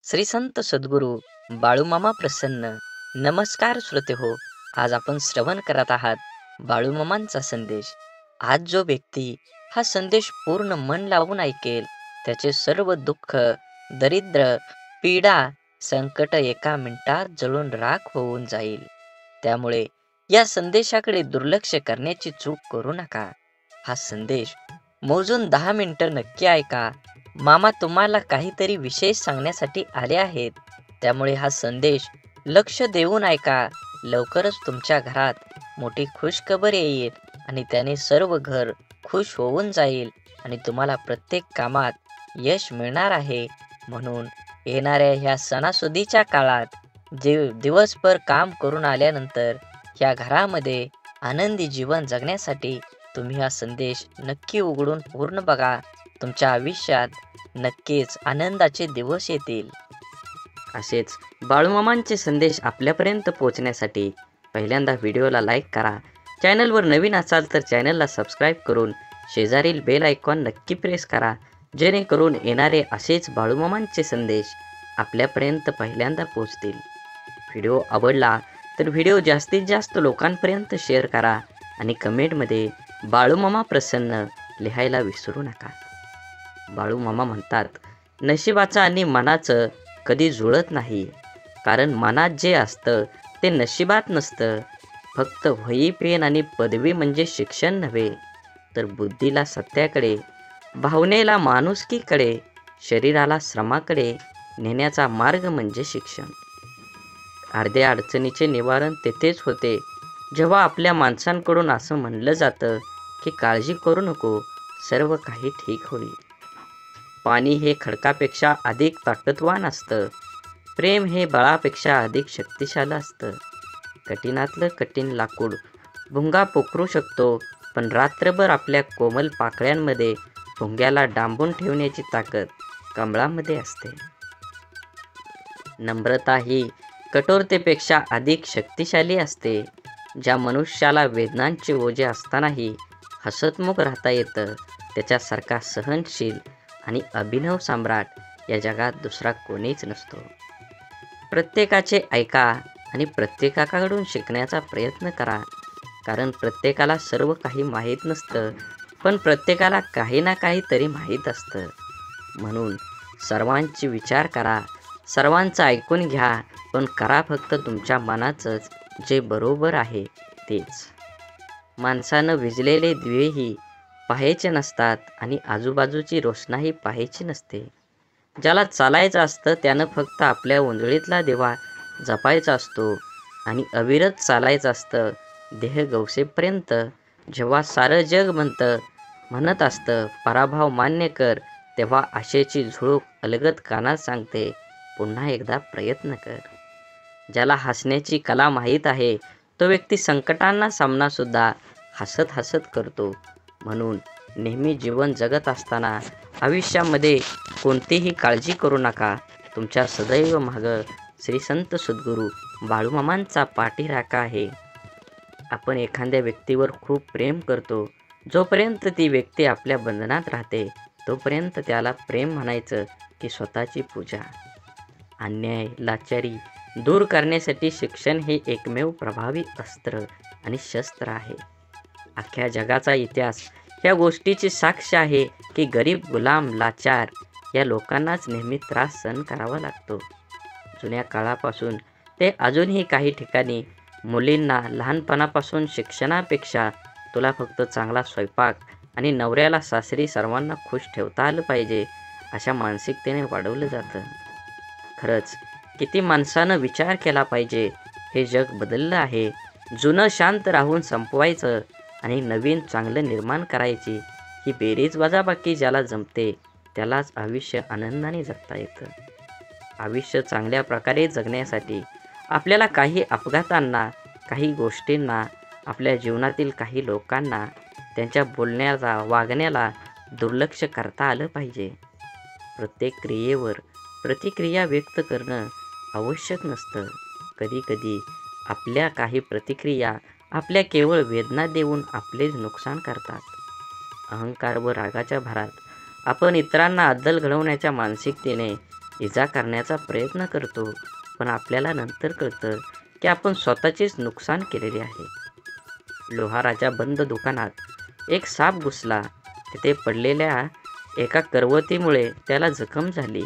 श्री संत सद्गुरू बाळूमामा प्रसन्न. नमस्कार श्रोते हो. आज आपण श्रवण करत आहात बाळूमामांचा संदेश. आज जो व्यक्ती हा संदेश पूर्ण मन लावून ऐकेल त्याचे सर्व दुःख, दरिद्र, पीडा, संकट एका मिनिटात जळून राख होऊन जाईल. त्यामुळे या संदेशाकडे दुर्लक्ष करण्याची चूक करू नका. हा संदेश मोजून 10 मिनिटं नक्की ऐका. मामा तुम्हाला काहीतरी विशेष सांगण्यासाठी आले आहेत. त्यामुळे हा संदेश लक्ष देऊन ऐका. लवकरच तुमच्या घरात मोठी खुशखबर येईल आणि त्याने सर्व घर खुश होऊन जाईल आणि तुम्हाला प्रत्येक कामात यश मिळणार आहे. म्हणून येणाऱ्या ह्या सणासुदीच्या काळात दिवसभर काम करून आल्यानंतर ह्या घरामध्ये आनंदी जीवन जगण्यासाठी तुम्ही हा संदेश नक्की उघडून पूर्ण बघा. तुमच्या आयुष्यात नक्कीच आनंदाचे दिवस येतील. असेच बाळूमामांचे संदेश आपल्यापर्यंत पोहोचण्यासाठी पहिल्यांदा व्हिडिओला लाईक करा. चॅनलवर नवीन असाल तर चॅनलला सबस्क्राईब करून शेजारील बेल आयकॉन नक्की प्रेस करा, जेणेकरून येणारे असेच बाळूमामांचे संदेश आपल्यापर्यंत पहिल्यांदा पोहोचतील. व्हिडिओ आवडला तर व्हिडिओ जास्तीत जास्त लोकांपर्यंत शेअर करा आणि कमेंटमध्ये बाळूमामा प्रसन्न लिहायला विसरू नका. बाळूमामा म्हणतात, नशिबाचं आणि मनाचं कधी जुळत नाही, कारण मनात जे असतं ते नशिबात नसतं. फक्त वही पेन आणि पदवी म्हणजे शिक्षण नव्हे, तर बुद्धीला सत्याकडे, भावनेला माणुसकीकडे, शरीराला श्रमाकडे नेण्याचा मार्ग म्हणजे शिक्षण. अर्ध्या अडचणीचे निवारण तेथेच होते जेव्हा आपल्या माणसांकडून असं म्हणलं जातं की काळजी करू नको, सर्व काही ठीक होईल. पाणी हे खडकापेक्षा अधिक ताकदवान असतं. प्रेम हे बळापेक्षा अधिक शक्तिशाली असतं. कठीणातलं कठीण लाकूड भुंगा पोखरू शकतो, पण रात्रभर आपल्या कोमल पाकळ्यांमध्ये भुंग्याला डांबून ठेवण्याची ताकद कमळामध्ये असते. नम्रता ही कठोरतेपेक्षा अधिक शक्तिशाली असते. ज्या मनुष्याला वेदनांचे ओझे असतानाही हसतमुख राहता येतं, त्याच्यासारखा सहनशील आणि अभिनव सम्राट या जगात दुसरा कोणीच नसतो. प्रत्येकाचे ऐका आणि प्रत्येकाकडून शिकण्याचा प्रयत्न करा, कारण प्रत्येकाला सर्व काही माहीत नसतं, पण प्रत्येकाला काही ना काही तरी माहीत असतं. म्हणून सर्वांची विचार करा, सर्वांचं ऐकून घ्या, पण करा फक्त तुमच्या मनाचंच जे बरोबर आहे तेच. माणसानं विझलेले दिवेही पाहायचे नसतात आणि आजूबाजूची रोषणाई पाहायची नसते. ज्याला चालायचं असतं त्यानं फक्त आपल्या ओंजळीतला दिवा जपायचा असतो आणि अविरत चालायचं असतं देह गवसेपर्यंत. जेव्हा सारं जग म्हणत असतं पराभव मान्य कर, तेव्हा आशेची झुळूक अलगद कानात सांगते, पुन्हा एकदा प्रयत्न कर. ज्याला हसण्याची कला माहीत आहे तो व्यक्ती संकटांना सामनासुद्धा हसत हसत करतो. म्हणून नेहमी जीवन जगत असताना आयुष्यामध्ये कोणतीही काळजी करू नका. तुमच्या सदैव मागं श्री संत सद्गुरू बाळूमामांचा पाठीराखा आहे. आपण एखाद्या व्यक्तीवर खूप प्रेम करतो. जोपर्यंत ती व्यक्ती आपल्या बंधनात राहते तोपर्यंत त्याला प्रेम म्हणायचं की स्वतःची पूजा. अन्याय, लाचारी दूर करण्यासाठी शिक्षण हे एकमेव प्रभावी अस्त्र आणि शस्त्र आहे. अख्ख्या जगाचा इतिहास या गोष्टीची साक्ष आहे की गरीब, गुलाम, लाचार या लोकांनाच नेहमी त्रास सहन करावा लागतो. जुन्या काळापासून ते अजूनही काही ठिकाणी मुलींना लहानपणापासून शिक्षणापेक्षा तुला फक्त चांगला स्वयंपाक आणि नवऱ्याला सासरी सर्वांना खुश ठेवता आलं पाहिजे अशा मानसिकतेने वाढवलं जातं. खरंच किती माणसानं विचार केला पाहिजे. हे जग बदललं आहे. जुनं शांत राहून संपवायचं आणि नवीन चांगलं निर्माण करायची ही बेरीज वजाबाकी ज्याला जमते त्यालाच आयुष्य आनंदाने जगता येतं. आयुष्य चांगल्या प्रकारे जगण्यासाठी आपल्याला काही अपघातांना, काही गोष्टींना, आपल्या जीवनातील काही लोकांना, त्यांच्या बोलण्याला, वागण्याला दुर्लक्ष करता आलं पाहिजे. प्रत्येक क्रियेवर प्रतिक्रिया व्यक्त करणं आवश्यक नसतं. कधीकधी आपल्या काही प्रतिक्रिया आपल्या केवळ वेदना देऊन आपले नुकसान करतात. अहंकार व रागाच्या भरात आपण इतरांना अद्दल घडवण्याच्या मानसिकतेने इजा करण्याचा प्रयत्न करतो, पण आपल्याला नंतर कळतं की आपण स्वतःचेच नुकसान केलेले आहे. लोहाराच्या बंद दुकानात एक साप घुसला. तिथे पडलेल्या एका करवतीमुळे त्याला जखम झाली.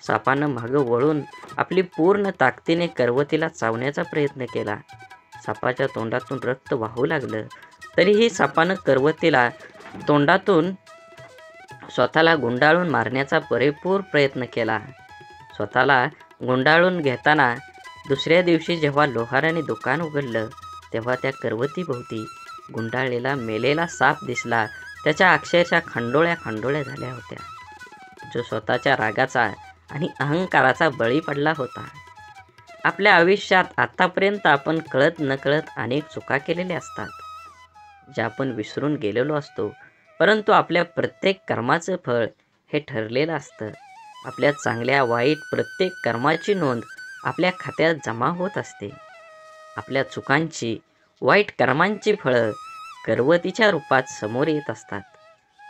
सापानं मागं वळून आपली पूर्ण ताकदीने करवतीला चावण्याचा प्रयत्न केला. सापाच्या तोंडातून रक्त वाहू लागलं. तरीही सापानं करवतीला तोंडातून स्वतःला गुंडाळून मारण्याचा पुरेपूर प्रयत्न केला. स्वतःला गुंडाळून घेताना दुसऱ्या दिवशी जेव्हा लोहाराने दुकान उघडलं, तेव्हा त्या करवतीभोवती गुंडाळलेला मेलेला साप दिसला. त्याच्या अक्षरशः खंडोळ्या खंडोळ्या झाल्या होत्या. जो स्वतःच्या रागाचा आणि अहंकाराचा बळी पडला होता. आपल्या आयुष्यात आतापर्यंत आपण कळत नकळत अनेक चुका केलेल्या असतात, ज्या आपण विसरून गेलेलो असतो. परंतु आपल्या प्रत्येक कर्माचं फळ हे ठरलेलं असतं. आपल्या चांगल्या वाईट प्रत्येक कर्माची नोंद आपल्या खात्यात जमा होत असते. आपल्या चुकांची, वाईट कर्मांची फळं करवतीच्या रूपात समोर येत असतात,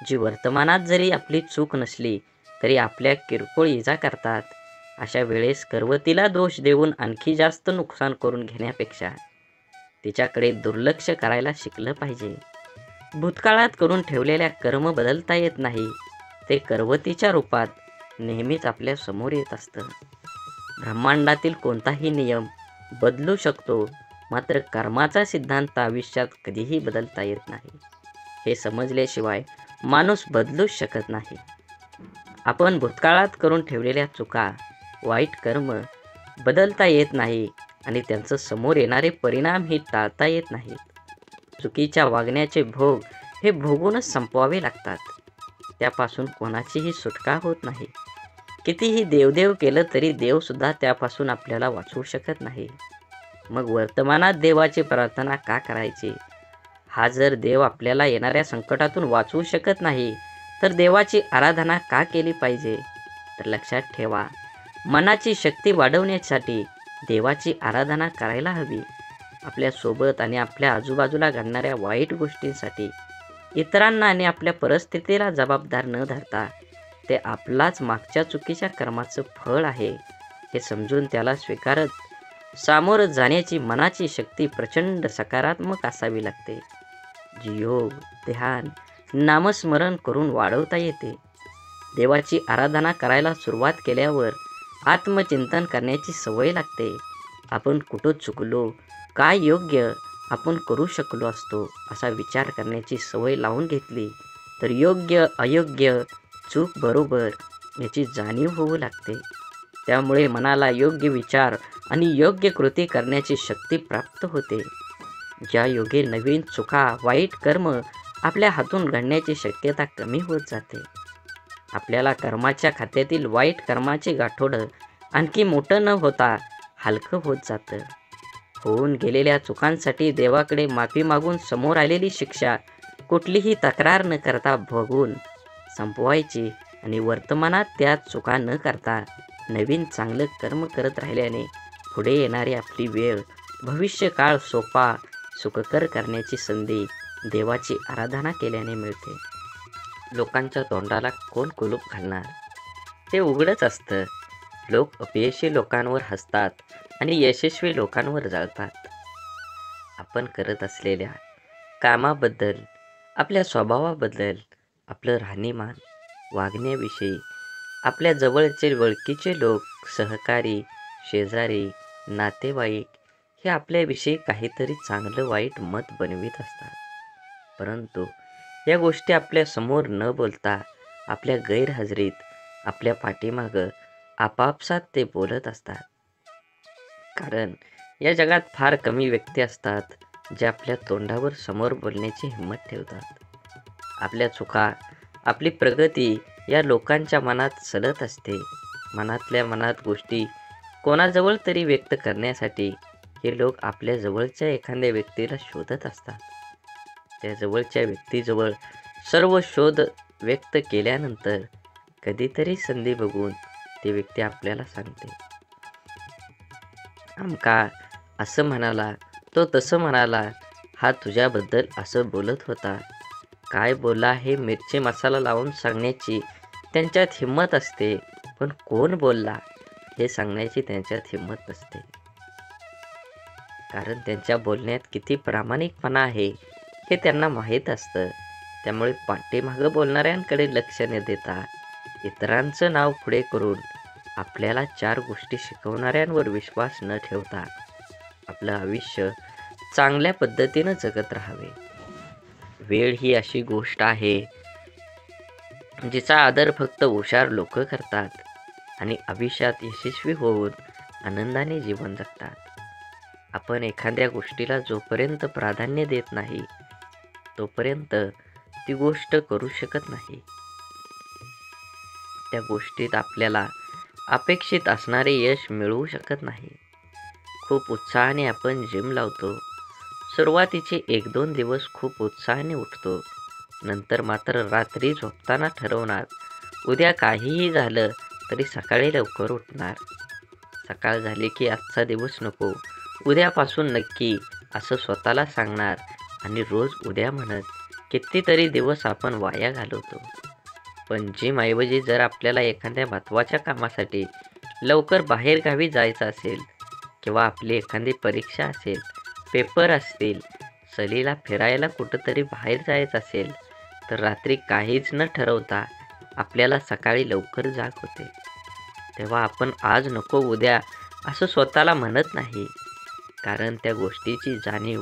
जी वर्तमानात जरी आपली चूक नसली तरी आपल्या किरकोळ इजा करतात. अशा वेळेस करवतीला दोष देऊन आणखी जास्त नुकसान करून घेण्यापेक्षा तिच्याकडे दुर्लक्ष करायला शिकलं पाहिजे. भूतकाळात करून ठेवलेल्या कर्म बदलता येत नाही. ते करवतीच्या रूपात नेहमीच आपल्या समोर येत असतं. ब्रह्मांडातील कोणताही नियम बदलू शकतो, मात्र कर्माचा सिद्धांत आयुष्यात कधीही बदलता येत नाही. हे समजल्याशिवाय माणूस बदलूच शकत नाही. आपण भूतकाळात करून ठेवलेल्या चुका, वाईट कर्म बदलता येत नाही आणि त्यांचं समोर येणारे परिणामही टाळता येत नाहीत. चुकीच्या वागण्याचे भोग हे भोगूनच संपवावे लागतात. त्यापासून कोणाचीही सुटका होत नाही. कितीही देवदेव केलं तरी देवसुद्धा त्यापासून आपल्याला वाचवू शकत नाही. मग वर्तमानात देवाची प्रार्थना का करायची? हा जर देव आपल्याला येणाऱ्या संकटातून वाचवू शकत नाही, तर देवाची आराधना का केली पाहिजे? तर लक्षात ठेवा, मनाची शक्ती वाढवण्यासाठी देवाची आराधना करायला हवी. आपल्या सोबत आणि आपल्या आजूबाजूला घडणाऱ्या वाईट गोष्टींसाठी इतरांना आणि आपल्या परिस्थितीला जबाबदार न धरता ते आपलाच मागच्या चुकीच्या कर्माचं फळ आहे हे समजून त्याला स्वीकारत सामोरं जाण्याची मनाची शक्ती प्रचंड सकारात्मक असावी लागते, जी योग, ध्यान, नामस्मरण करून वाढवता येते. देवाची आराधना करायला सुरुवात केल्यावर आत्मचिंतन करण्याची सवय लागते. आपण कुठं चुकलो, काय योग्य आपण करू शकलो असतो असा विचार करण्याची सवय लावून घेतली तर योग्य अयोग्य, चूक बरोबर याची जाणीव होऊ लागते. त्यामुळे मनाला योग्य विचार आणि योग्य कृती करण्याची शक्ती प्राप्त होते. ज्या योगे नवीन चुका, वाईट कर्म आपल्या हातून घडण्याची शक्यता कमी होत जाते. आपल्याला कर्माच्या खात्यातील वाईट कर्माचे गाठोडं आणखी मोठं न होता हलकं होत जातं. होऊन गेलेल्या चुकांसाठी देवाकडे माफी मागून समोर आलेली शिक्षा कुठलीही तक्रार न करता भोगून संपवायची आणि वर्तमानात त्या चुका न करता नवीन चांगलं कर्म करत राहिल्याने पुढे येणारी आपली वेळ, भविष्यकाळ सोपा, सुखकर करण्याची संधी देवाची आराधना केल्याने मिळते. लोकांच्या तोंडाला कोण कुलूप घालणार? ते उघडच असतं. लोक अपयशी लोकांवर हसतात आणि यशस्वी लोकांवर जळतात. आपण करत असलेल्या कामाबद्दल, आपल्या स्वभावाबद्दल, आपलं राहणीमान, वागण्याविषयी आपल्या जवळचे ओळखीचे लोक, सहकारी, शेजारी, नातेवाईक हे आपल्याविषयी काहीतरी चांगलं वाईट मत बनवित असतात. परंतु या गोष्टी आपल्या समोर न बोलता आपल्या गैरहजेरीत, आपल्या पाठीमागं आपापसात ते बोलत असतात. कारण या जगात फार कमी व्यक्ती असतात जे आपल्या तोंडावर समोर बोलण्याची हिंमत ठेवतात. आपल्या चुका, आपली प्रगती या लोकांच्या मनात सलत असते. मनातल्या मनात गोष्टी कोणाजवळ तरी व्यक्त करण्यासाठी हे लोक आपल्या जवळच्या एखाद्या व्यक्तीला शोधत असतात. त्या जवळच्या व्यक्तीजवळ सर्व शोध व्यक्त केल्यानंतर कधीतरी संधी बघून ती व्यक्ती आपल्याला सांगते, आमका असं म्हणाला, तो तसं म्हणाला, हा तुझ्याबद्दल असं बोलत होता. काय बोलला हे मिरची मसाला लावून सांगण्याची त्यांच्यात हिंमत असते. पण कोण बोलला हे सांगण्याची त्यांच्यात हिंमत नसते. कारण त्यांच्या बोलण्यात किती प्रामाणिकपणा आहे हे त्यांना माहीत असतं. त्यामुळे पाठीमागं बोलणाऱ्यांकडे लक्ष न देता इतरांचं नाव पुढे करून आपल्याला 4 गोष्टी शिकवणाऱ्यांवर विश्वास न ठेवता आपलं आयुष्य चांगल्या पद्धतीनं जगत राहावे. वेळ ही अशी गोष्ट आहे जिचा आदर फक्त हुशार लोक करतात आणि आयुष्यात यशस्वी होऊन आनंदाने जीवन जगतात. आपण एखाद्या गोष्टीला जोपर्यंत प्राधान्य देत नाही तोपर्यंत ती गोष्ट करू शकत नाही. त्या गोष्टीत आपल्याला अपेक्षित असणारे यश मिळवू शकत नाही. खूप उत्साहाने आपण जिम लावतो. सुरुवातीचे 1-2 दिवस खूप उत्साहाने उठतो. नंतर मात्र रात्री झोपताना ठरवणार, उद्या काहीही झालं तरी सकाळी लवकर उठणार. सकाळ झाली की आजचा दिवस नको, उद्यापासून नक्की असं स्वतःला सांगणार आणि रोज उद्या म्हणत कितीतरी दिवस आपण वाया घालवतो. पण जिमऐवजी जर आपल्याला एखाद्या महत्त्वाच्या कामासाठी लवकर बाहेरगावी जायचं असेल किंवा आपली एखादी परीक्षा असेल, पेपर असतील, सहलीला फिरायला कुठंतरी बाहेर जायचं असेल, तर रात्री काहीच न ठरवता आपल्याला सकाळी लवकर जाग होते. तेव्हा आपण आज नको उद्या असं स्वतःला म्हणत नाही. कारण त्या गोष्टीची जाणीव,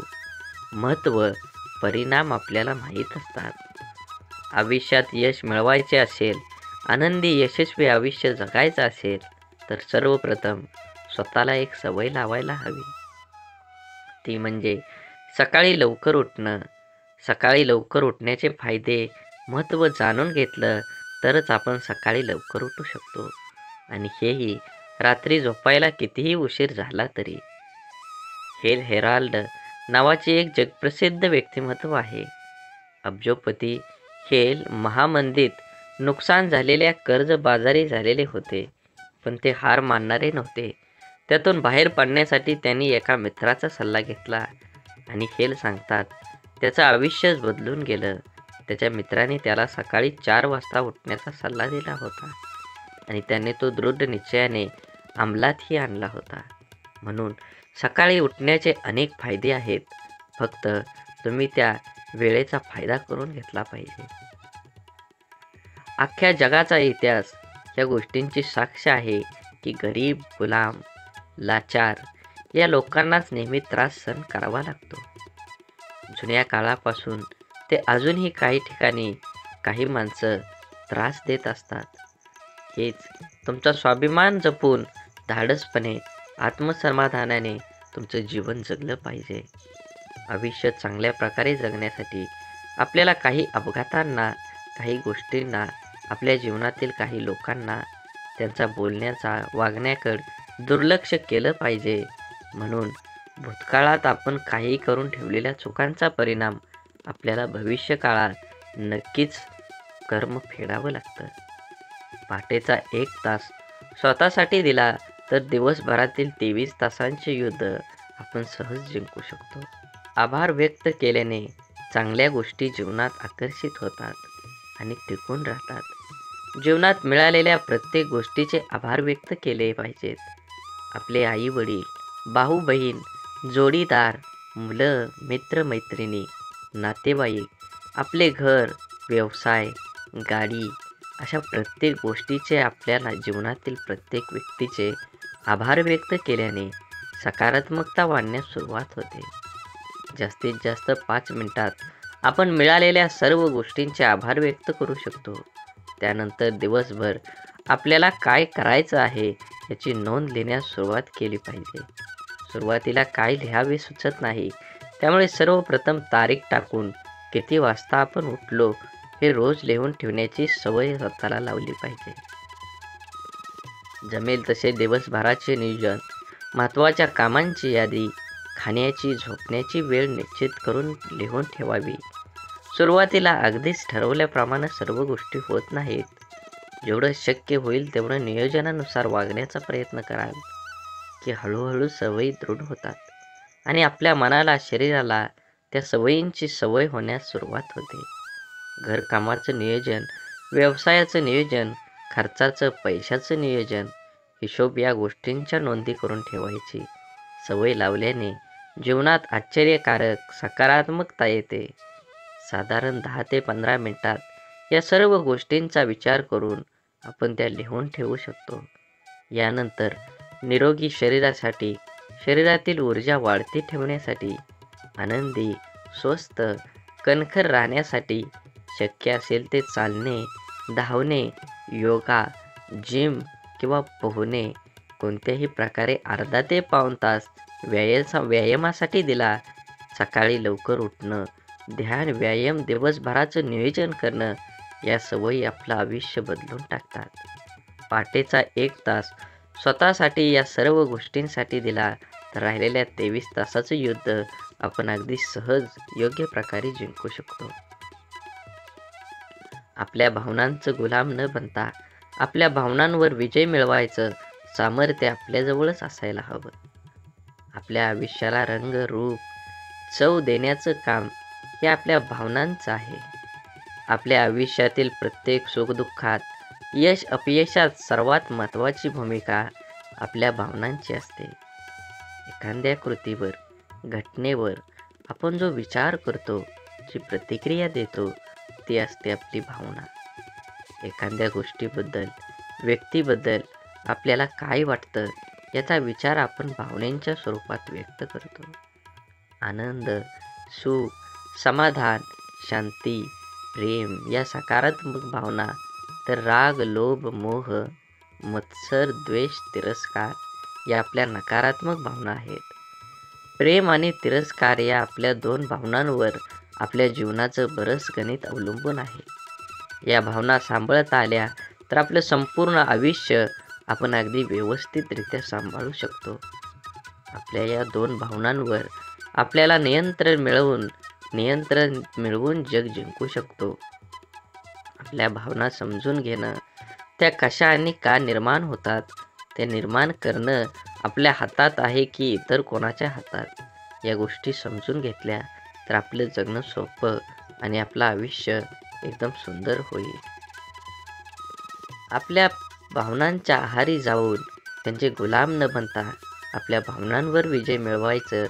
महत्त्व, परिणाम आपल्याला माहीत असतात. आयुष्यात यश मिळवायचे असेल, आनंदी यशस्वी आयुष्य जगायचं असेल तर सर्वप्रथम स्वतःला एक सवय लावायला हवी. ती म्हणजे सकाळी लवकर उठणं. सकाळी लवकर उठण्याचे फायदे, महत्त्व जाणून घेतलं तरच आपण सकाळी लवकर उठू शकतो आणि हेही रात्री झोपायला कितीही उशीर झाला तरी. हेल हेराल्ड नावाचे एक जगप्रसिद्ध व्यक्तिमत्व आहे. अब्जोपती हेल महामंदीत नुकसान झालेल्या कर्जबाजारी झालेले होते, पण ते हार मानणारे नव्हते. त्यातून बाहेर पडण्यासाठी त्यांनी एका मित्राचा सल्ला घेतला आणि हेल सांगतात त्याचं आयुष्यच बदलून गेलं. त्याच्या मित्राने त्याला सकाळी 4 वाजता उठण्याचा सल्ला दिला होता आणि त्याने तो दृढ निश्चयाने अंमलातही आणला होता. म्हणून सकाळी उठण्याचे अनेक फायदे आहेत, फक्त तुम्ही त्या वेळेचा फायदा करून घेतला पाहिजे. अख्ख्या जगाचा इतिहास या गोष्टींची साक्ष आहे की गरीब, गुलाम, लाचार या लोकांनाच नेहमी त्रास सहन करावा लागतो. जुन्या काळापासून ते अजूनही काही ठिकाणी काही माणसं त्रास देत असतात. हेच तुमचा स्वाभिमान जपून धाडसपणे, आत्मसमाधानाने तुमचं जीवन जगलं पाहिजे. आयुष्य चांगल्या प्रकारे जगण्यासाठी आपल्याला काही अपघातांना, काही गोष्टींना, आपल्या जीवनातील काही लोकांना, त्यांचा बोलण्याचा, वागण्याकडे दुर्लक्ष केलं पाहिजे. म्हणून भूतकाळात आपण काही करून ठेवलेल्या चुकांचा परिणाम आपल्याला भविष्य काळात नक्कीच कर्म फेडावं लागतं. पहाटेचा 1 तास स्वतःसाठी दिला तर दिवसभरातील 23 तासांचे युद्ध आपण सहज जिंकू शकतो. आभार व्यक्त केल्याने चांगल्या गोष्टी जीवनात आकर्षित होतात आणि टिकून राहतात. जीवनात मिळालेल्या प्रत्येक गोष्टीचे आभार व्यक्त केले पाहिजेत. आपले आई वडील, भाऊ बहीण, जोडीदार, मुलं, मित्रमैत्रिणी, नातेवाईक, आपले घर, व्यवसाय, गाडी अशा प्रत्येक गोष्टीचे, आपल्याला जीवनातील प्रत्येक व्यक्तीचे आभार व्यक्त केल्याने सकारात्मकता वाढण्यास सुरुवात होते. जास्तीत जास्त 5 मिनिटात आपण मिळालेल्या सर्व गोष्टींचे आभार व्यक्त करू शकतो. त्यानंतर दिवसभर आपल्याला काय करायचं आहे याची नोंद लिहिण्यास सुरुवात केली पाहिजे. सुरुवातीला काय लिहावे सुचत नाही, त्यामुळे सर्वप्रथम तारीख टाकून किती वाजता आपण उठलो हे रोज लिहून ठेवण्याची सवय स्वतःला लावली पाहिजे. जमेल तसे दिवसभराचे नियोजन, महत्त्वाच्या कामांची यादी, खाण्याची, झोपण्याची वेळ निश्चित करून लिहून ठेवावी. सुरुवातीला अगदीच ठरवल्याप्रमाणे सर्व गोष्टी होत नाहीत. जेवढं शक्य होईल तेवढं नियोजनानुसार वागण्याचा प्रयत्न कराल की हळूहळू सवयी दृढ होतात आणि आपल्या मनाला, शरीराला त्या सवयींची सवय होण्यास सुरुवात होते. घरकामाचं नियोजन, व्यवसायाचं नियोजन, खर्चाचं, पैशाचं नियोजन, हिशोब या गोष्टींच्या नोंदी करून ठेवायची सवय लावल्याने जीवनात आश्चर्यकारक सकारात्मकता येते. साधारण 10 ते 15 मिनिटात या सर्व गोष्टींचा विचार करून आपण त्या लिहून ठेवू शकतो. यानंतर निरोगी शरीरासाठी, शरीरातील ऊर्जा वाढती ठेवण्यासाठी, आनंदी, स्वस्थ, कणखर राहण्यासाठी शक्य असेल ते चालणे, धावणे, योगा, जिम किंवा पोहणे, कोणत्याही प्रकारे अर्धा ते पाऊण तास व्यायामासाठी दिला. सकाळी लवकर उठणं, ध्यान, व्यायाम, दिवसभराचं नियोजन करणं या सवयी आपलं आयुष्य बदलून टाकतात. पहाटेचा 1 तास स्वतःसाठी या सर्व गोष्टींसाठी दिला तर राहिलेल्या 23 तासाचं युद्ध आपण अगदी सहज योग्य प्रकारे जिंकू शकतो. आपल्या भावनांचं गुलाम न बनता आपल्या भावनांवर विजय मिळवायचं सामर्थ्य आपल्याजवळच असायला हवं. आपल्या आयुष्याला रंग, रूप, चव देण्याचं काम हे आपल्या भावनांचं आहे. आपल्या आयुष्यातील प्रत्येक सुखदुःखात, यश अपयशात सर्वात महत्त्वाची भूमिका आपल्या भावनांची असते. एखाद्या कृतीवर, घटनेवर आपण जो विचार करतो, जी प्रतिक्रिया देतो, ती असते आपली भावना. एखाद्या गोष्टीबद्दल, व्यक्तीबद्दल आपल्याला काय वाटतं याचा विचार आपण भावनेच्या स्वरूपात व्यक्त करतो. आनंद, सुख, समाधान, शांती, प्रेम या सकारात्मक भावना, तर राग, लोभ, मोह, मत्सर, द्वेष, तिरस्कार या आपल्या नकारात्मक भावना आहेत. प्रेम आणि तिरस्कार या आपल्या 2 भावनांवर आपल्या जीवनाचं बरंच गणित अवलंबून आहे. या भावना सांभाळता आल्या तर आपलं संपूर्ण आयुष्य आपण अगदी व्यवस्थितरित्या सांभाळू शकतो. आपल्या या 2 भावनांवर आपल्याला नियंत्रण मिळवून जग जिंकू शकतो. आपल्या भावना समजून घेणं, त्या कशा आणि का निर्माण होतात, ते निर्माण करणं आपल्या हातात आहे की इतर कोणाच्या हातात, या गोष्टी समजून घेतल्या तर आपलं जगणं सोपं आणि आपलं आयुष्य एकदम सुंदर होईल. आपल्या भावनांच्या आहारी जाऊन त्यांचे गुलाम न बनता आपल्या भावनांवर विजय मिळवायचं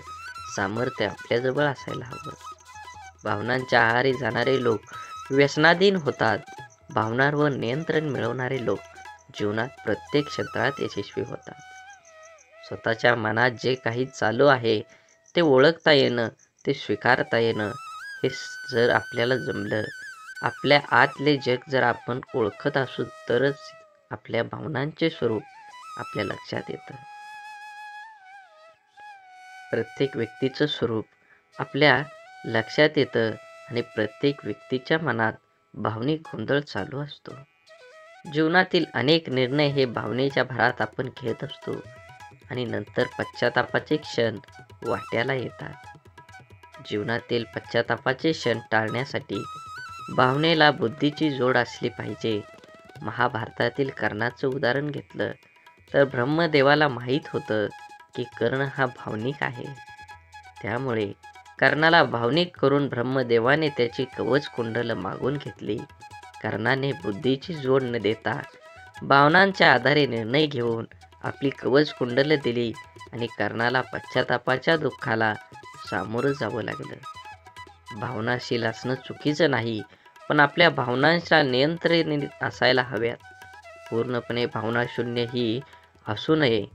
सामर्थ्य आपल्याजवळ असायला हवं. भावनांच्या आहारी जाणारे लोक व्यसनाधीन होतात. भावनांवर नियंत्रण मिळवणारे लोक जीवनात प्रत्येक क्षेत्रात यशस्वी होतात. स्वतःच्या मनात जे काही चालू आहे ते ओळखता येणं, ते स्वीकारता येणं, हे जर आपल्याला जमलं, आपल्या आतले जग जर आपण ओळखत असू तरच आपल्या भावनांचे स्वरूप आपल्या लक्षात येतं. प्रत्येक व्यक्तीचं स्वरूप आपल्या लक्षात येतं आणि प्रत्येक व्यक्तीच्या मनात भावनिक गोंधळ चालू असतो. जीवनातील अनेक निर्णय हे भावनेच्या भरात आपण घेत असतो आणि नंतर पश्चातापाचे क्षण वाट्याला येतात. जीवनातील पश्चातापाचे क्षण टाळण्यासाठी भावनेला बुद्धीची जोड असली पाहिजे. महाभारतातील कर्णाचं उदाहरण घेतलं तर ब्रह्मदेवाला माहीत होतं की कर्ण हा भावनिक आहे. त्यामुळे कर्णाला भावनिक करून ब्रह्मदेवाने त्याची कवच कुंडलं मागून घेतली. कर्णाने बुद्धीची जोड न देता भावनांच्या आधारे निर्णय घेऊन आपली कवच कुंडलं दिली आणि कर्णाला पश्चातापाच्या दुःखाला सामोरं जावं लागलं. भावनाशील असणं चुकीचं नाही, पण आपल्या भावनांच्या नियंत्रणात असायला हव्यात. पूर्णपणे भावनाशून्य ही असू नये.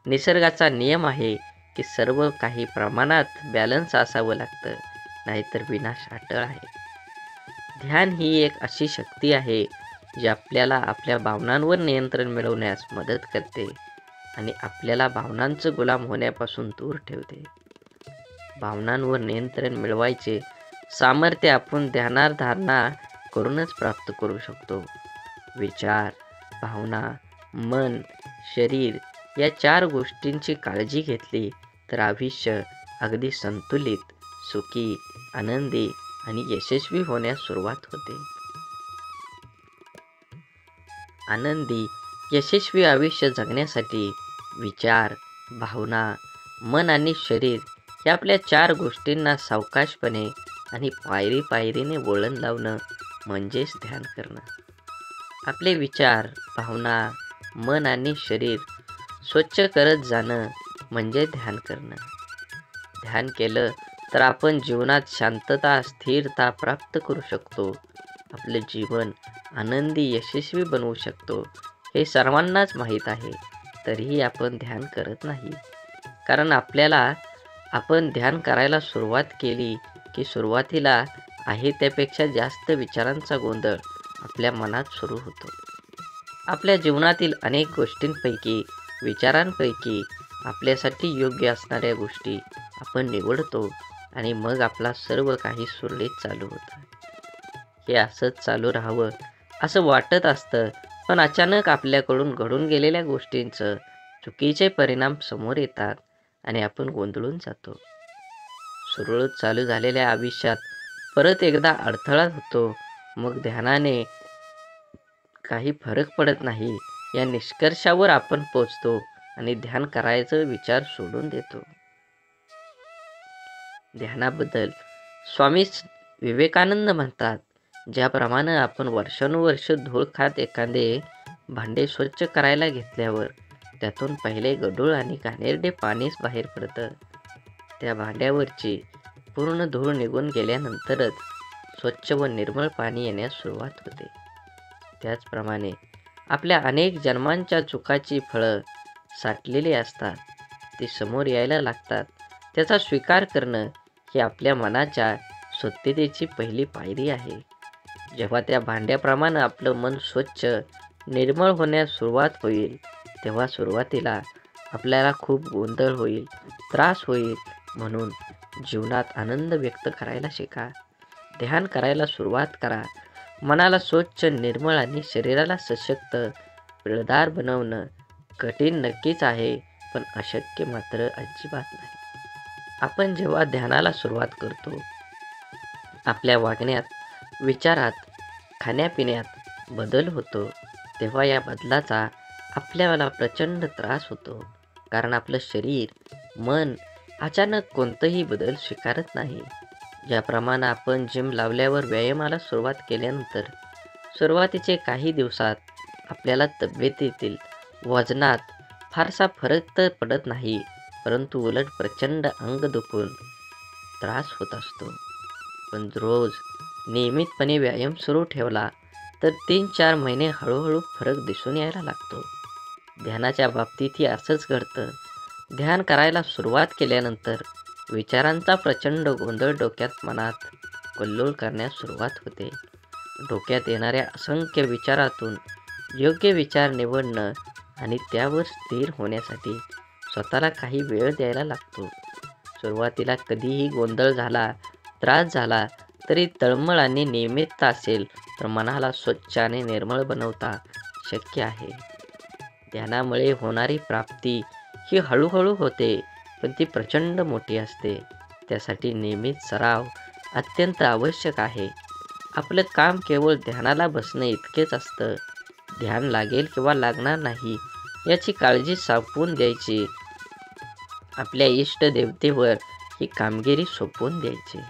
निसर्गाचा नियम आहे की सर्व काही प्रमाणात बॅलन्स असावं लागतं, नाहीतर विनाश अटळ आहे. ध्यान ही एक अशी शक्ती आहे जी आपल्याला आपल्या भावनांवर नियंत्रण मिळवण्यास मदत करते आणि आपल्याला भावनांचं गुलाम होण्यापासून दूर ठेवते. भावनांवर नियंत्रण मिळवायचे सामर्थ्य आपण ध्यानधारणा करूनच प्राप्त करू शकतो. विचार, भावना, मन, शरीर या 4 गोष्टींची काळजी घेतली तर आयुष्य अगदी संतुलित, सुखी, आनंदी आणि यशस्वी होण्यास सुरुवात होते. आनंदी, यशस्वी आयुष्य जगण्यासाठी विचार, भावना, मन आणि शरीर या आपल्या 4 गोष्टींना सावकाशपणे आणि पायरी पायरीने वळण लावणं म्हणजेच ध्यान करणं. आपले विचार, भावना, मन आणि शरीर स्वच्छ करत जाणं म्हणजे ध्यान करणं. ध्यान केलं तर आपण जीवनात शांतता, स्थिरता प्राप्त करू शकतो. आपलं जीवन आनंदी, यशस्वी बनवू शकतो. हे सर्वांनाच माहीत आहे. तरीही आपण ध्यान करत नाही. कारण आपण ध्यान करायला सुरुवात केली की सुरुवातीला आहे त्यापेक्षा जास्त विचारांचा गोंधळ आपल्या मनात सुरू होतो. आपल्या जीवनातील अनेक गोष्टींपैकी, विचारांपैकी आपल्यासाठी योग्य असणाऱ्या गोष्टी आपण निवडतो आणि मग आपला सर्व काही सुरळीत चालू होतं. हे असंच चालू राहावं असं वाटत असतं, पण अचानक आपल्याकडून घडून गेलेल्या गोष्टींचं चुकीचे परिणाम समोर येतात आणि आपण गोंधळून जातो. सुरळीत चालू झालेल्या आयुष्यात परत एकदा अडथळा होतो. मग ध्यानाने काही फरक पडत नाही या निष्कर्षावर आपण पोचतो आणि ध्यान करायचा विचार सोडून देतो. ध्यानाबद्दल स्वामी विवेकानंद म्हणतात, ज्याप्रमाणे आपण वर्षानुवर्ष धूळ खात एखादे भांडे स्वच्छ करायला घेतल्यावर त्यातून पहिले गढूळ आणि घाणेरडे पाणीच बाहेर पडतं, त्या भांड्यावरची पूर्ण धूळ निघून गेल्यानंतरच स्वच्छ व निर्मळ पाणी येण्यास सुरुवात होते. त्याचप्रमाणे आपल्या अनेक जन्मांच्या चुकाची फळं साठलेली असतात. ती समोर यायला लागतात. त्याचा स्वीकार करणं ही आपल्या मनाच्या स्वच्छतेची पहिली पायरी आहे. जेव्हा त्या भांड्याप्रमाणे आपलं मन स्वच्छ, निर्मळ होण्यास सुरुवात होईल, तेव्हा सुरुवातीला आपल्याला खूप गोंधळ होईल, त्रास होईल. म्हणून जीवनात आनंद व्यक्त करायला शिका. ध्यान करायला सुरुवात करा. मनाला स्वच्छ, निर्मळ आणि शरीराला सशक्त, पिळदार बनवणं कठीण नक्कीच आहे, पण अशक्य मात्र अजिबात नाही. आपण जेव्हा ध्यानाला सुरुवात करतो, आपल्या वागण्यात, विचारात, खाण्यापिण्यात बदल होतो, तेव्हा या बदलाचा आपल्याला प्रचंड त्रास होतो. कारण आपलं शरीर, मन अचानक कोणताही बदल स्वीकारत नाही. ज्याप्रमाणे आपण जिम लावल्यावर व्यायामाला सुरुवात केल्यानंतर सुरुवातीचे काही दिवसात आपल्याला तब्येतीतील, वजनात फारसा फरक तर पडत नाही, परंतु उलट प्रचंड अंग दुखून त्रास होत असतो. पण रोज नियमितपणे व्यायाम सुरू ठेवला तर 3-4 महिने हळूहळू फरक दिसून यायला लागतो. ध्यानाच्या बाबतीतही असंच घडतं. ध्यान करायला सुरुवात केल्यानंतर विचारांचा प्रचंड गोंधळ डोक्यात, मनात कल्लोळ करण्यास सुरुवात होते. डोक्यात येणाऱ्या असंख्य विचारातून योग्य विचार निवडणं आणि त्यावर स्थिर होण्यासाठी स्वतःला काही वेळ द्यायला लागतो. सुरुवातीला कधीही गोंधळ झाला, त्रास झाला तरी तळमळ आणि नियमितता असेल तर मनाला स्वच्छ आणि निर्मळ बनवता शक्य आहे. ध्यानामुळे होणारी प्राप्ती ही हळूहळू होते, पण ती प्रचंड मोठी असते. त्यासाठी नियमित सराव अत्यंत आवश्यक आहे. आपलं काम केवळ ध्यानाला बसणं इतकेच असतं. ध्यान लागेल किंवा लागणार नाही याची काळजी सोपवून द्यायची. आपल्या इष्ट देवतेवर ही कामगिरी सोपवून द्यायची.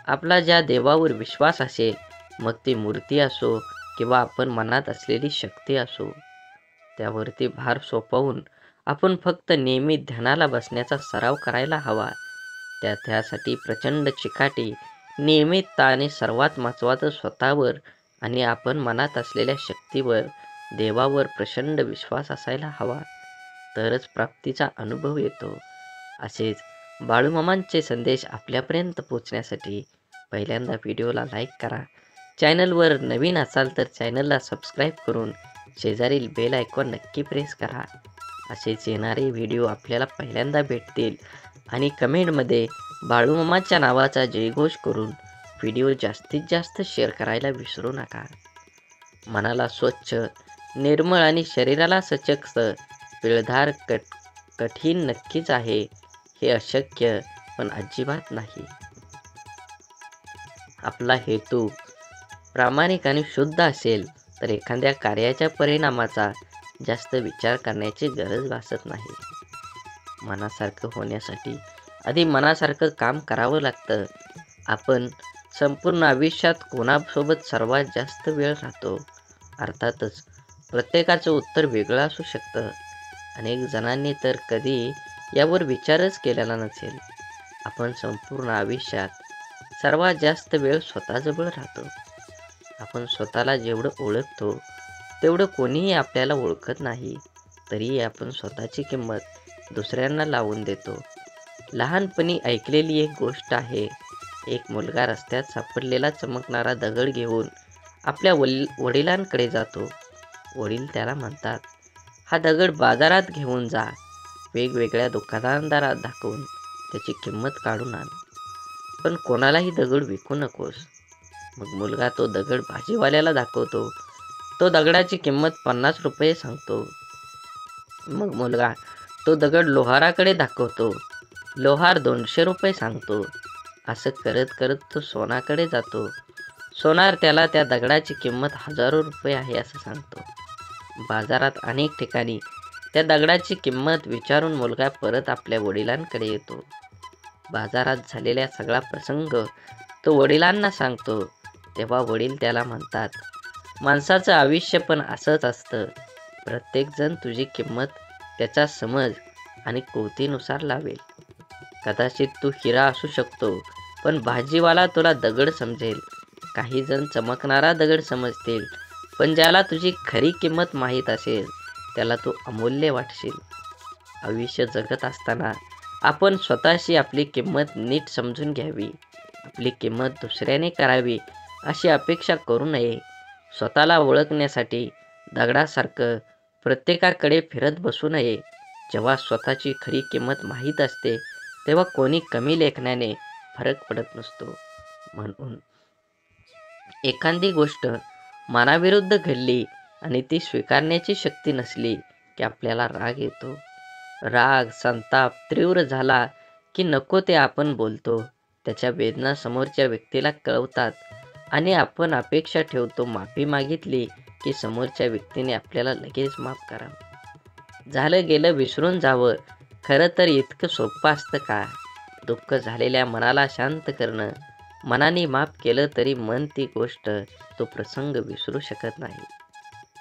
आपला ज्या देवावर विश्वास असेल, मग ती मूर्ती असो किंवा आपण मनात असलेली शक्ती असो, त्यावरती भार सोपवून आपण फक्त नियमित ध्यानाला बसण्याचा सराव करायला हवा. त्यासाठी प्रचंड चिकाटी, नियमितता आणि सर्वात महत्त्वाचं स्वतःवर आणि आपण मनात असलेल्या शक्तीवर, देवावर प्रचंड विश्वास असायला हवा. तरच प्राप्तीचा अनुभव येतो. असेच बाळूमामांचे संदेश आपल्यापर्यंत पोहोचण्यासाठी पहिल्यांदा व्हिडिओला लाईक करा. चॅनलवर नवीन असाल तर चॅनलला सबस्क्राईब करून शेजारील बेल आयकॉन नक्की प्रेस करा. असेच येणारे व्हिडिओ आपल्याला पहिल्यांदा भेटतील आणि कमेंटमध्ये बाळूमामाच्या नावाचा जयघोष करून व्हिडिओ जास्तीत जास्त शेअर करायला विसरू नका. मनाला स्वच्छ, निर्मळ आणि शरीराला सशक्त, पिळदार कठीण नक्कीच आहे. हे अशक्य पण अजिबात नाही. आपला हेतू प्रामाणिक आणि शुद्ध असेल तर एखाद्या कार्याच्या परिणामाचा जास्त विचार करण्याची गरज भासत नाही. मनासारखं होण्यासाठी आधी मनासारखं काम करावं लागतं. आपण संपूर्ण आयुष्यात कोणासोबत सर्वात जास्त वेळ राहतो? अर्थातच प्रत्येकाचं उत्तर वेगळं असू शकतं. अनेक जणांनी तर कधी यावर विचारच केलेला नसेल. आपण संपूर्ण आयुष्यात सर्वात जास्त वेळ स्वतःजवळ राहतो. आपण स्वतःला जेवढं ओळखतो तेवढं कोणीही आपल्याला ओळखत नाही. तरीही आपण स्वतःची किंमत दुसऱ्यांना लावून देतो. लहानपणी ऐकलेली एक गोष्ट आहे. एक मुलगा रस्त्यात सापडलेला चमकणारा दगड घेऊन आपल्या वडिलांकडे जातो. वडील त्याला म्हणतात, हा दगड बाजारात घेऊन जा. वेगवेगळ्या दुकानदारात दाखवून त्याची किंमत काढून आण. पण कोणालाही दगड विकू नकोस. मग मुलगा तो दगड भाजीवाल्याला दाखवतो. तो दगडाची किंमत 50 रुपये सांगतो. मग मुलगा तो दगड लोहाराकडे दाखवतो. लोहार 200 रुपये सांगतो. असं करत करत तो सोनाकडे जातो. सोनार त्याला त्या दगडाची किंमत हजारो रुपये आहे असं सांगतो. बाजारात अनेक ठिकाणी त्या दगडाची किंमत विचारून मुलगा परत आपल्या वडिलांकडे येतो. बाजारात झालेला सगळा प्रसंग तो वडिलांना सांगतो. तेव्हा वडील त्याला म्हणतात, माणसाचं आयुष्य पण असंच असतं. प्रत्येकजण तुझी किंमत त्याचा समज आणि कृतीनुसार लावेल. कदाचित तू हिरा असू शकतो, पण भाजीवाला तुला दगड समजेल. काही जण चमकणारा दगड समजतील, पण ज्याला तुझी खरी किंमत माहीत असेल त्याला तू अमूल्य वाटशील. आयुष्य जगत असताना आपण स्वतःशी आपली किंमत नीट समजून घ्यावी. आपली किंमत दुसऱ्याने करावी अशी अपेक्षा करू नये. स्वतःला ओळखण्यासाठी दगडासारखं प्रत्येकाकडे फिरत बसू नये. जेव्हा स्वतःची खरी किंमत माहीत असते तेव्हा कोणी कमी लेखण्याने फरक पडत नसतो. म्हणून एखादी गोष्ट मनाविरुद्ध घडली आणि ती स्वीकारण्याची शक्ती नसली की आपल्याला राग येतो. राग, संताप तीव्र झाला की नको ते आपण बोलतो. त्याच्या वेदना समोरच्या व्यक्तीला कळवतात आणि आपण अपेक्षा ठेवतो माफी मागितली की समोरच्या व्यक्तीने आपल्याला लगेच माफ करावं. झालं गेलं विसरून जावं. खरं तर इतकं सोपं असतं का? दुःख झालेल्या मनाला शांत करणं. मनाने माफ केलं तरी मन ती गोष्ट, तो प्रसंग विसरू शकत नाही.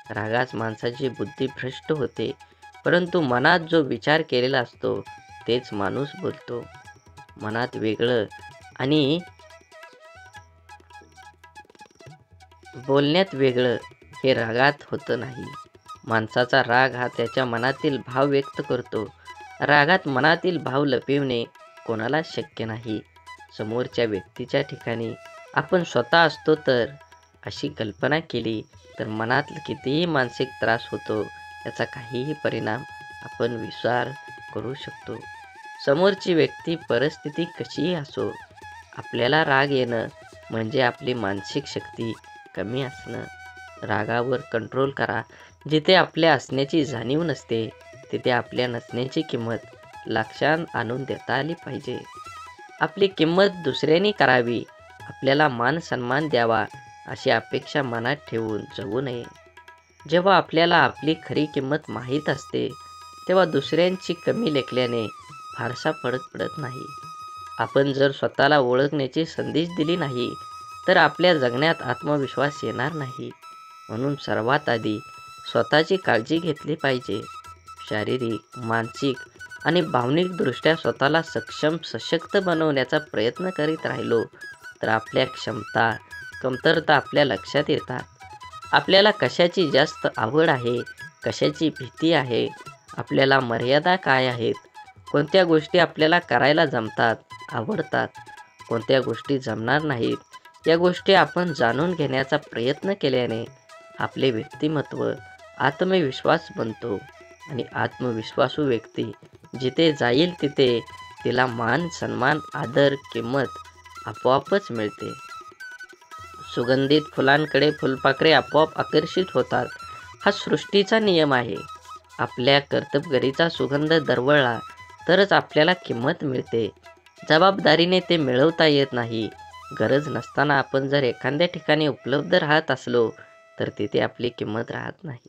रागास माणसाची बुद्धी भ्रष्ट होते, परंतु मनात जो विचार केलेला असतो तेच माणूस बोलतो. मनात वेगळं आणि बोलण्यात वेगळं हे रागात होतं नाही. माणसाचा राग हा त्याच्या मनातील भाव व्यक्त करतो. रागात मनातील भाव लपविणे कोणाला शक्य नाही. समोरच्या व्यक्तीच्या ठिकाणी आपण स्वतः असतो तर अशी कल्पना केली तर मनात कितीही मानसिक त्रास होतो त्याचा काहीही परिणाम आपण विचार करू शकतो. समोरची व्यक्ती परिस्थिती कशीही असो, आपल्याला राग येणं म्हणजे आपली मानसिक शक्ती कमी असणं. रागावर कंट्रोल करा. जिथे आपल्या असण्याची जाणीव नसते तिथे आपल्या नसण्याची किंमत लक्षात आणून देता आली पाहिजे. आपली किंमत दुसऱ्यांनी करावी, आपल्याला मान सन्मान द्यावा अशी अपेक्षा मनात ठेवून जगू नये. जेव्हा आपल्याला आपली खरी किंमत माहीत असते तेव्हा दुसऱ्यांची कमी लेखल्याने फारसा फरक पडत नाही. आपण जर स्वतःला ओळखण्याची संधी दिली नाही तर आपल्या जगण्यात आत्मविश्वास येणार नाही. म्हणून सर्वात आधी स्वतःची काळजी घेतली पाहिजे. शारीरिक, मानसिक आणि भावनिकदृष्ट्या स्वतःला सक्षम, सशक्त बनवण्याचा प्रयत्न करीत राहिलो तर आपल्या क्षमता, कमतरता आपल्या लक्षात येतात. आपल्याला कशाची जास्त आवड आहे, कशाची भीती आहे, आपल्याला मर्यादा काय आहेत, कोणत्या गोष्टी आपल्याला करायला जमतात, आवडतात, कोणत्या गोष्टी जमणार नाहीत, या गोष्टी आपण जाणून घेण्याचा प्रयत्न केल्याने आपले व्यक्तिमत्व आत्मविश्वास बनतो आणि आत्मविश्वासू व्यक्ती जिथे जाईल तिथे तिला मान, सन्मान, आदर, किंमत आपोआपच मिळते. सुगंधित फुलांकडे फुलपाखरे आपोआप आकर्षित होतात. हा सृष्टीचा नियम आहे. आपल्या कर्तबगारीचा सुगंध दरवळला तरच आपल्याला किंमत मिळते. जबाबदारीने ते मिळवता येत नाही. गरज नसताना आपण जर एखाद्या ठिकाणी उपलब्ध राहत असलो तर तिथे आपली किंमत राहत नाही.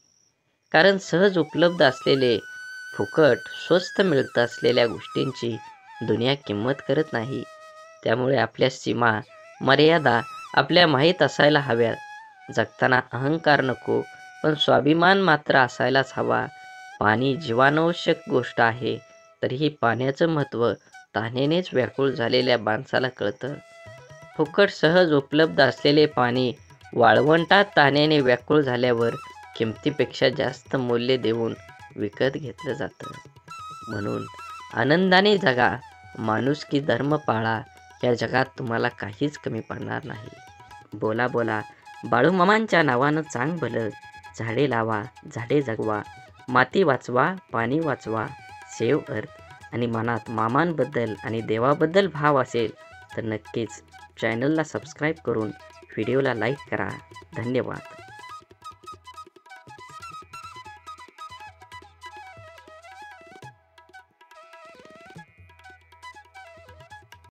कारण सहज उपलब्ध असलेले, फुकट, स्वस्त मिळत असलेल्या गोष्टींची दुनिया किंमत करत नाही. त्यामुळे आपल्या सीमा, मर्यादा आपल्या माहीत असायला हव्यात. जगताना अहंकार नको, पण स्वाभिमान मात्र असायलाच हवा. पाणी जीवनावश्यक गोष्ट आहे, तरीही पाण्याचं महत्त्व तहानेनेच व्याकुळ झालेल्या माणसाला कळतं. फुकट सहज उपलब्ध असलेले पाणी वाळवंटात तहानेने व्याकुळ झाल्यावर किमतीपेक्षा जास्त मूल्य देऊन विकत घेतलं जातं. म्हणून आनंदाने जगा, माणुसकी धर्म पाळा, या जगात तुम्हाला काहीच कमी पडणार नाही. बोला बोला बाळूमामांच्या नावानं चांग भलं. झाडे लावा, झाडे जगवा, माती वाचवा, पाणी वाचवा, सेव्ह अर्थ. आणि मनात मामांबद्दल आणि देवाबद्दल भाव असेल तर नक्कीच चॅनलला सबस्क्राईब करून व्हिडिओला लाईक करा. धन्यवाद.